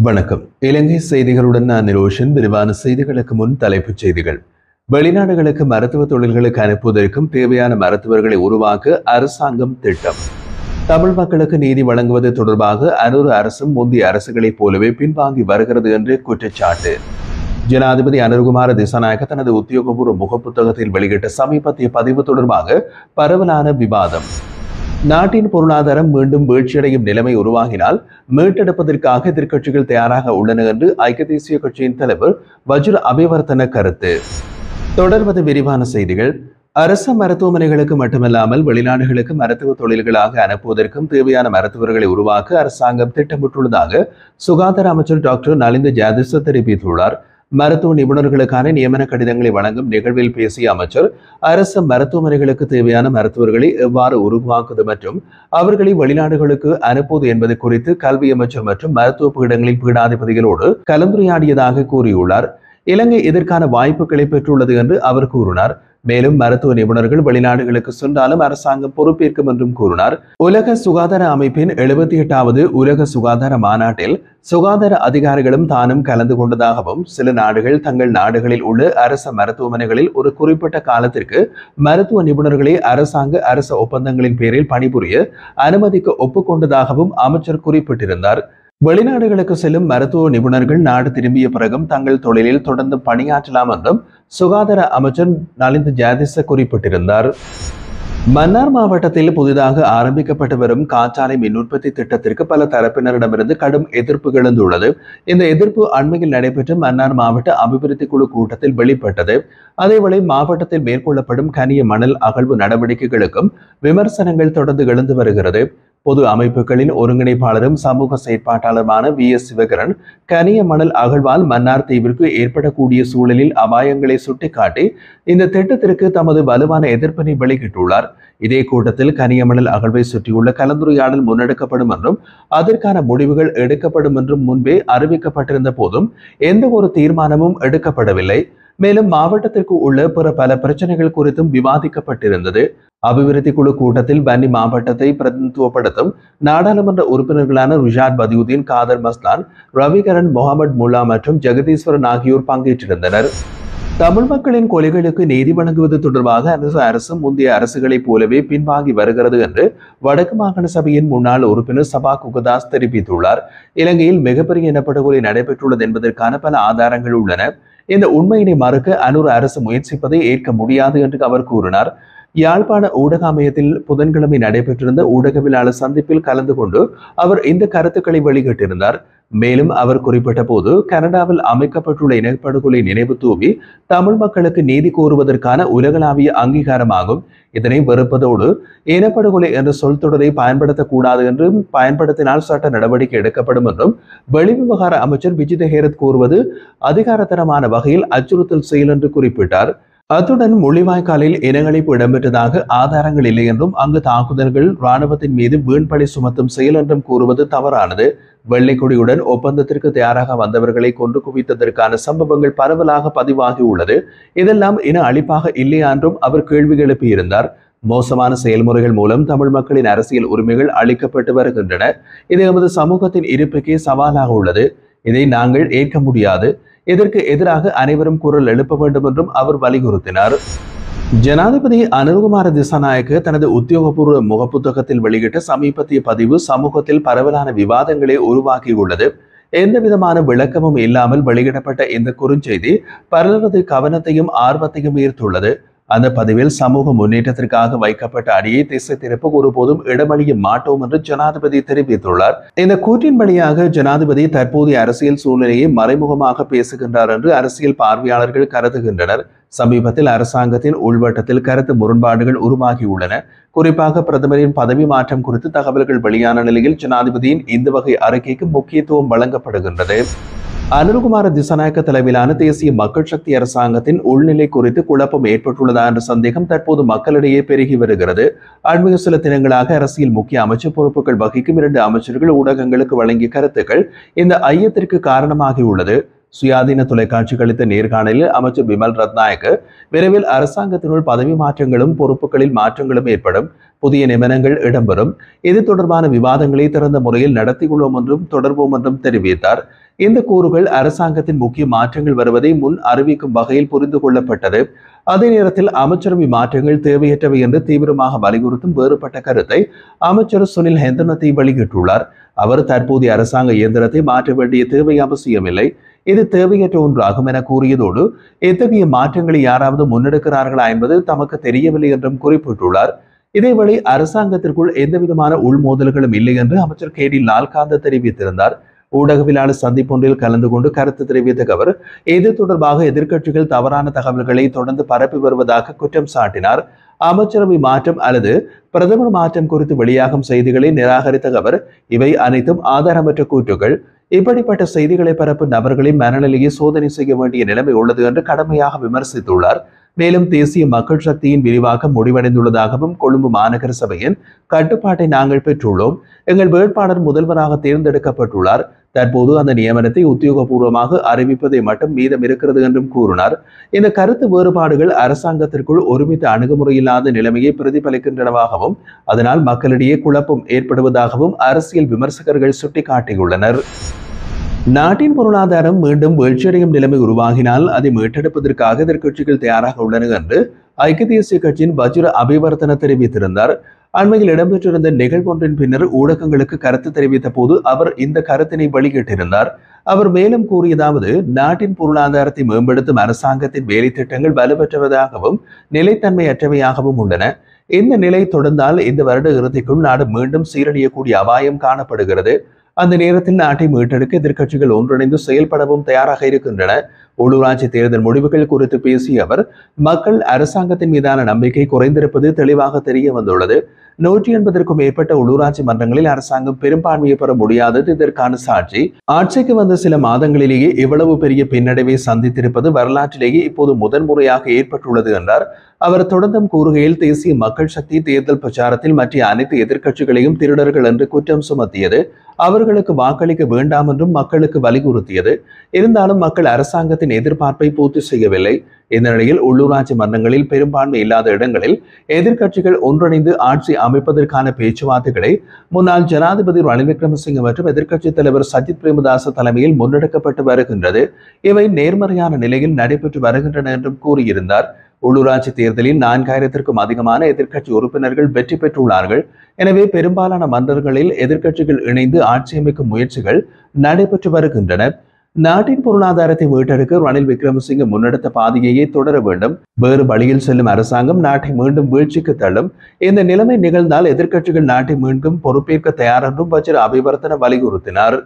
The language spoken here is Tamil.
வணக்கம். இலங்கை செய்திகளுடன் நான் நிரோஷன். விரிவான செய்திகளுக்கு முன் தலைப்புச் செய்திகள். வெளிநாடுகளுக்கு மருத்துவ தொழில்களுக்கு அனுப்புவதற்கும் தேவையான மருத்துவர்களை உருவாக்க அரசாங்கம் திட்டம். தமிழ் மக்களுக்கு நீதி வழங்குவது தொடர்பாக அனூர் அரசும் முந்தைய அரசுகளைப் போலவே பின்வாங்கி வருகிறது என்று குற்றச்சாட்டு. ஜனாதிபதி அனுர்குமார திசாநாயக்க தனது உத்தியோகபூர்வ முகப்புத்தகத்தில் வெளியிட்ட சமீபத்திய பதிவு தொடர்பாக பரவலான விவாதம். நாட்டின் பொருளாதாரம் மீண்டும் வீழ்ச்சியடையும் நிலைமை உருவாகினால் மீட்டெடுப்பதற்காக எதிர்க்கட்சிகள் தயாராக உள்ளன என்று ஐக்கிய தேசிய கட்சியின் தலைவர் வஜ்ர அபிவர்த்தன கருத்து. தொடர்வது விரிவான செய்திகள். அரச மருத்துவமனைகளுக்கு மட்டுமல்லாமல் வெளிநாடுகளுக்கு மருத்துவ தொழில்களாக அனுப்புவதற்கும் தேவையான மருத்துவர்களை உருவாக்க அரசாங்கம் திட்டமிட்டுள்ளதாக சுகாதார அமைச்சர் டாக்டர் நலிந்த ஜாதிச தெரிவித்துள்ளார். மருத்துவ நிபுணர்களுக்கான நியமன கடிதங்களை வழங்கும் நிகழ்வில் பேசிய அமைச்சர், அரசு மருத்துவமனைகளுக்கு தேவையான மருத்துவர்களை எவ்வாறு உருவாக்குவது மற்றும் அவர்களை வெளிநாடுகளுக்கு அனுப்புவது என்பது குறித்து கல்வி அமைச்சர் மற்றும் மருத்துவ பீடங்களின் பீடாதிபதிகளோடு கலந்துரையாடியதாக கூறியுள்ளார். இலங்கை இதற்கான வாய்ப்புகளை பெற்றுள்ளது என்று அவர் கூறினார். மேலும் மருத்துவ நிபுணர்கள் வெளிநாடுகளுக்கு சென்றாலும் அரசாங்கம் பொறுப்பேற்கும் என்றும் கூறினார். உலக சுகாதார அமைப்பின் 78வது உலக சுகாதார மாநாட்டில் சுகாதார அதிகாரிகளும் தானும் கலந்து கொண்டதாகவும் சில நாடுகள் தங்கள் நாடுகளில் உள்ள அரச மருத்துவமனைகளில் ஒரு குறிப்பிட்ட காலத்திற்கு மருத்துவ நிபுணர்களை அரச ஒப்பந்தங்களின் பேரில் பணிபுரிய அனுமதிக்க ஒப்புக்கொண்டதாகவும் அமைச்சர் குறிப்பிட்டிருந்தார். வெளிநாடுகளுக்கு செல்லும் மருத்துவ நிபுணர்கள் நாடு திரும்பிய பிறகும் தங்கள் தொழிலில் தொடர்ந்து பணியாற்றலாம் என்றும் சுகாதார அமைச்சர் நலிந்த ஜாதிச குறிப்பிட்டிருந்தார். மன்னார் மாவட்டத்தில் புதிதாக ஆரம்பிக்கப்பட்டு வரும் காற்றாலை மின் உற்பத்தி திட்டத்திற்கு பல தரப்பினரிடமிருந்து கடும் எதிர்ப்பு எழுந்துள்ளது. இந்த எதிர்ப்பு அண்மையில் நடைபெற்ற மன்னார் மாவட்ட அபிவிருத்தி குழு கூட்டத்தில் வெளிப்பட்டது. அதேவேளை மாவட்டத்தில் மேற்கொள்ளப்படும் கனிய மணல் அகழ்வு நடவடிக்கைகளுக்கும் விமர்சனங்கள் தொடர்ந்து எழுந்து வருகிறது. பொது அமைப்புகளின் ஒருங்கிணைப்பாளரும் சமூக செயற்பாட்டாளருமான VS சிவகரன் கனிய மணல் அகழ்வால் மன்னார் தீவிற்கு ஏற்படக்கூடிய சூழலில் அபாயங்களை சுட்டிக்காட்டி இந்த திட்டத்திற்கு தமது வலுவான எதிர்ப்பினை வெளியிட்டுள்ளார். இதே கூட்டத்தில் கனிய மணல் அகழ்வை சுற்றியுள்ள கலந்துரையாடல் முன்னெடுக்கப்படும் என்றும் அதற்கான முடிவுகள் எடுக்கப்படும் என்றும் முன்பே அறிவிக்கப்பட்டிருந்த போதும் எந்த ஒரு தீர்மானமும் எடுக்கப்படவில்லை. மேலும் மாவட்டத்திற்கு உள்ள பிற பல பிரச்சனைகள் குறித்தும் விவாதிக்கப்பட்டிருந்தது. அபிவிருத்தி குழு கூட்டத்தில் வன்னி மாவட்டத்தை பிரதிநிதித்துவப்படுத்தும் நாடாளுமன்ற உறுப்பினர்களான ரிஷாட் பதியுதீன், காதர் மஸ்தான், ரவிகரன், முகமது முல்லா மற்றும் ஜெகதீஸ்வரன் ஆகியோர் பங்கேற்றிருந்தனர். தமிழ் மக்களின் கொலைகளுக்கு நீதி வழங்குவது தொடர்பாக அரசு முந்தைய அரசுகளைப் போலவே பின்வாங்கி வருகிறது என்று வடக்கு மாகாண சபையின் முன்னாள் உறுப்பினர் சபா குகதாஸ் தெரிவித்துள்ளார். இலங்கையில் மிகப்பெரிய இனப்படுகொலை நடைபெற்றுள்ளது என்பதற்கான பல ஆதாரங்கள் உள்ளன. இந்த உண்மையினை மறுக்க அனூர் அரசு முயற்சிப்பதை ஏற்க முடியாது என்று அவர் கூறினார். யாழ்ப்பாண ஊடக அமையத்தில் புதன்கிழமை நடைபெற்றிருந்த ஊடகவியலாளர் சந்திப்பில் கலந்து கொண்டு அவர் இந்த கருத்துக்களை வெளியிட்டிருந்தார். மேலும் அவர் குறிப்பிட்ட போது, கனடாவில் அமைக்கப்பட்டுள்ள இனப்படுகொலை நினைவு தூவி தமிழ் மக்களுக்கு நீதி கோருவதற்கான உலகளாவிய அங்கீகாரமாகும். இதனை வெறுப்பதோடு இனப்படுகொலை என்ற சொல் தொடரை பயன்படுத்தக்கூடாது என்றும் பயன்படுத்தினால் சட்ட நடவடிக்கை எடுக்கப்படும் என்றும் வெளிவிவகார அமைச்சர் விஜித ஹேரத் கூறுவது அதிகாரத்தரமான வகையில் அச்சுறுத்தல் செயல் என்று குறிப்பிட்டார். அத்துடன் முள்ளிவாய்க்காலில் இனங்களிப்பு இடம்பெற்றதாக ஆதாரங்கள் இல்லை என்றும் அங்கு தாக்குதல்கள் இராணுவத்தின் மீது வீண்பழி சுமத்தும் செயல் என்றும் கூறுவது தவறானது. வெள்ளைக்கொடியுடன் ஒப்பந்தத்திற்கு தயாராக வந்தவர்களை கொன்று குவித்ததற்கான சம்பவங்கள் பரவலாக பதிவாகியுள்ளது. இதெல்லாம் இன அழிப்பாக இல்லையா என்றும் அவர் கேள்வி எழுப்பியிருந்தார். மோசமான செயல்முறைகள் மூலம் தமிழ் மக்களின் அரசியல் உரிமைகள் அளிக்கப்பட்டு வருகின்றன. இது எமது சமூகத்தின் இருப்புக்கே சவாலாக உள்ளது. இதை நாங்கள் ஏற்க முடியாது. இதற்கு எதிராக அனைவரும் குரல் எழுப்ப வேண்டும் என்றும் அவர் வலியுறுத்தினார். ஜனாதிபதி அனுர்குமார திசாநாயக்க தனது உத்தியோகபூர்வ முகப்புத்தகத்தில் வெளியிட்ட சமீபத்திய பதிவு சமூகத்தில் பரவலான விவாதங்களை உருவாக்கியுள்ளது. எந்த விதமான விளக்கமும் இல்லாமல் வெளியிடப்பட்ட இந்த குறுஞ்செய்தி பலரது கவனத்தையும் ஆர்வத்தையும் ஈர்த்துள்ளது. அந்த பதிவில் சமூக முன்னேற்றத்திற்காக வைக்கப்பட்ட அடியை திசை திருப்ப ஒருபோதும் இடமளிய மாட்டோம் என்று ஜனாதிபதி தெரிவித்துள்ளார். இந்த கூற்றின் வழியாக ஜனாதிபதி தற்போதைய அரசியல் சூழ்நிலையை மறைமுகமாக பேசுகின்றார் என்று அரசியல் பார்வையாளர்கள் கருதுகின்றனர். சமீபத்தில் அரசாங்கத்தின் உள்வட்டத்தில் கருத்து முரண்பாடுகள் உருவாகியுள்ளன. குறிப்பாக பிரதமரின் பதவி மாற்றம் குறித்து தகவல்கள் வெளியான நிலையில் ஜனாதிபதியின் இந்த வகை அறிக்கைக்கு முக்கியத்துவம் வழங்கப்படுகின்றது. அனுர்குமார திசாநாயக்க தலைமையிலான தேசிய மக்கள் சக்தி அரசாங்கத்தின் உள்நிலை குறித்து குழப்பம் ஏற்பட்டுள்ளதா என்ற சந்தேகம் தற்போது மக்களிடையே பெருகி வருகிறது. அண்மைய சில தினங்களாக அரசியல் முக்கிய அமைச்சர் பொறுப்புகள் வகிக்கும் 2 அமைச்சர்கள் ஊடகங்களுக்கு வழங்கிய கருத்துக்கள் இந்த ஐயத்திற்கு காரணமாகியுள்ளது. சுயாதீன தொலைக்காட்சிக்கு அளித்த நேர்காணலில் அமைச்சர் பிமல் ரத்நாயக்க விரைவில் அரசாங்கத்தினுள் பதவி மாற்றங்களும் பொறுப்புகளில் மாற்றங்களும் ஏற்படும், புதிய நியமனங்கள் இடம்பெறும், இது தொடர்பான விவாதங்களை திறந்த முறையில் நடத்தியுள்ளோம் என்றும் தொடர்போம் என்றும் தெரிவித்தார். இந்த கூறுகள் அரசாங்கத்தின் முக்கிய மாற்றங்கள் வருவதை முன் அறிவிக்கும் வகையில் புரிந்து கொள்ளப்பட்டது. அதே நேரத்தில் அமைச்சரவை மாற்றங்கள் தேவையற்றவை என்று தீவிரமாக வலியுறுத்தும் வேறுபட்ட கருத்தை அமைச்சர் சுனில் ஹெந்தனத்தை வெளியிட்டுள்ளார். அவர் தற்போதைய அரசாங்க இயந்திரத்தை மாற்ற வேண்டிய தேவை அவசியமில்லை, இது தேவையற்ற ஒன்றாகும் என கூறியதோடு இத்தகைய மாற்றங்களை யாராவது முன்னெடுக்கிறார்களா என்பது தமக்கு தெரியவில்லை என்றும் குறிப்பிட்டுள்ளார். இதேவேளை அரசாங்கத்திற்குள் எந்தவிதமான உள்மோதல்களும் இல்லை என்று அமைச்சர் KD லால்காந்த தெரிவித்திருந்தார். ஊடகவியலாளர் சந்திப்பொன்றில் கலந்து கொண்டு கருத்து தெரிவித்த அவர் இது தொடர்பாக எதிர்க்கட்சிகள் தவறான தகவல்களை தொடர்ந்து பரப்பி வருவதாக குற்றம் சாட்டினார். அமைச்சரவை மாற்றம் அல்லது பிரதமர் மாற்றம் குறித்து வெளியாகும் செய்திகளை நிராகரித்த அவர் இவை அனைத்தும் ஆதாரமற்ற கூற்றுகள், இப்படிப்பட்ட செய்திகளை பரப்பும் நபர்களின் மனநிலையை சோதனை செய்ய வேண்டிய நிலைமை உள்ளது என்று கடுமையாக விமர்சித்துள்ளார். மேலும் தேசிய மக்கள் சக்தியின் விரிவாக்கம் முடிவடைந்துள்ளதாகவும் கொழும்பு மாநகர சபையின் கட்டுப்பாட்டை நாங்கள் பெற்றுள்ளோம், எங்கள் வேட்பாளர் முதல்வராக தேர்ந்தெடுக்கப்பட்டுள்ளார், தற்போது அந்த நியமனத்தை உத்தியோகபூர்வமாக அறிவிப்பதை மட்டும் மீதம் இருக்கிறது என்றும் கூறினார். இந்த கருத்து வேறுபாடுகள் அரசாங்கத்திற்குள் ஒருமித்த அணுகுமுறை இல்லாத நிலைமையை பிரதிபலிக்கின்றனவாகவும் அதனால் மக்களிடையே குழப்பம் ஏற்படுவதாகவும் அரசியல் விமர்சகர்கள் சுட்டிக்காட்டியுள்ளனர். நாட்டின் பொருளாதாரம் மீண்டும் வீழ்ச்சியடையும் நிலைமை உருவாகினால் அதை மீட்டெடுப்பதற்காக எதிர்க்கட்சிகள் தயாராக உள்ளன என்று ஐக்கிய தேசிய கட்சியின் வஜ்ர அபிவர்த்தன தெரிவித்திருந்தார். அண்மையில் இடம்பெற்றிருந்த நிகழ்வொன்றின் பின்னர் ஊடகங்களுக்கு கருத்து தெரிவித்த போது அவர் இந்த கருத்தினை வெளியிட்டிருந்தார். அவர் மேலும் கூறியதாவது, நாட்டின் பொருளாதாரத்தை மேம்படுத்தும் அரசாங்கத்தின் வேலை திட்டங்கள் வலுப்பெற்றவதாகவும் நிலைத்தன்மையற்றவையாகவும் உள்ளன. இந்த நிலை தொடர்ந்தால் இந்த வருட இறுதிக்குள் நாடு மீண்டும் சீரழியக்கூடிய அபாயம் காணப்படுகிறது. அந்த நேரத்தில் நாட்டை மீட்டெடுக்க எதிர்க்கட்சிகள் ஒன்றிணைந்து செயல்படவும் தயாராக இருக்கின்றன. உள்ளூராட்சி தேர்தல் முடிவுகள் குறித்து பேசிய அவர் மக்கள் அரசாங்கத்தின் மீதான நம்பிக்கை குறைந்திருப்பது தெளிவாக தெரிய வந்துள்ளது. 180க்கும் மேற்பட்ட உள்ளூராட்சி மன்றங்களில் அரசாங்கம் பெரும்பான்மையை பெற முடியாதது இதற்கான சாட்சி. ஆட்சிக்கு வந்த சில மாதங்களிலேயே இவ்வளவு பெரிய பின்னடைவை சந்தித்திருப்பது வரலாற்றிலேயே இப்போது முதன்முறையாக ஏற்பட்டுள்ளது என்றார். அவர் தொடர்ந்தும் கூறுகையில் தேசிய மக்கள் சக்தி தேர்தல் பிரச்சாரத்தில் மற்ற அனைத்து எதிர்க்கட்சிகளையும் திருடர்கள் என்று குற்றம் சுமத்தியது. அவர்களுக்கு வாக்களிக்க வேண்டாம் என்றும் மக்களுக்கு வலியுறுத்தியது. இருந்தாலும் மக்கள் அரசாங்கத்தின் எதிர்பார்ப்பை பூர்த்தி செய்யவில்லை. இந்த நிலையில் உள்ளூராட்சி மன்றங்களில் பெரும்பான்மை இல்லாத இடங்களில் எதிர்க்கட்சிகள் ஒன்றிணைந்து ஆட்சி அமைப்பதற்கான பேச்சுவார்த்தைகளை முன்னாள் ஜனாதிபதி ரணில் விக்ரமசிங்க மற்றும் எதிர்க்கட்சித் தலைவர் சஜித் பிரேமதாச தலைமையில் முன்னெடுக்கப்பட்டு வருகின்றது. இவை நேர்மறையான நிலையில் நடைபெற்று வருகின்றன என்றும் கூறியிருந்தார். உள்ளூராட்சி தேர்தலில் 4000க்கும் அதிகமான எதிர்க்கட்சி உறுப்பினர்கள் வெற்றி பெற்றுள்ளார்கள். எனவே பெரும்பாலான மன்றங்களில் எதிர்க்கட்சிகள் இணைந்து ஆட்சி அமைக்கும் முயற்சிகள் நடைபெற்று வருகின்றன. நாட்டின் பொருளாதாரத்தை மீட்டெடுக்க ரணில் விக்ரமசிங்க முன்னெடுத்த பாதையையே தொடர வேண்டும். வேறு வழியில் செல்லும் அரசாங்கம் நாட்டை மீண்டும் வீழ்ச்சிக்கு தள்ளும். இந்த நிலைமை நிகழ்ந்தால் எதிர்க்கட்சிகள் நாட்டை மீண்டும் பொறுப்பேற்க தயார் என்றும் வஜ்ர அபிவர்த்தன வலியுறுத்தினார்.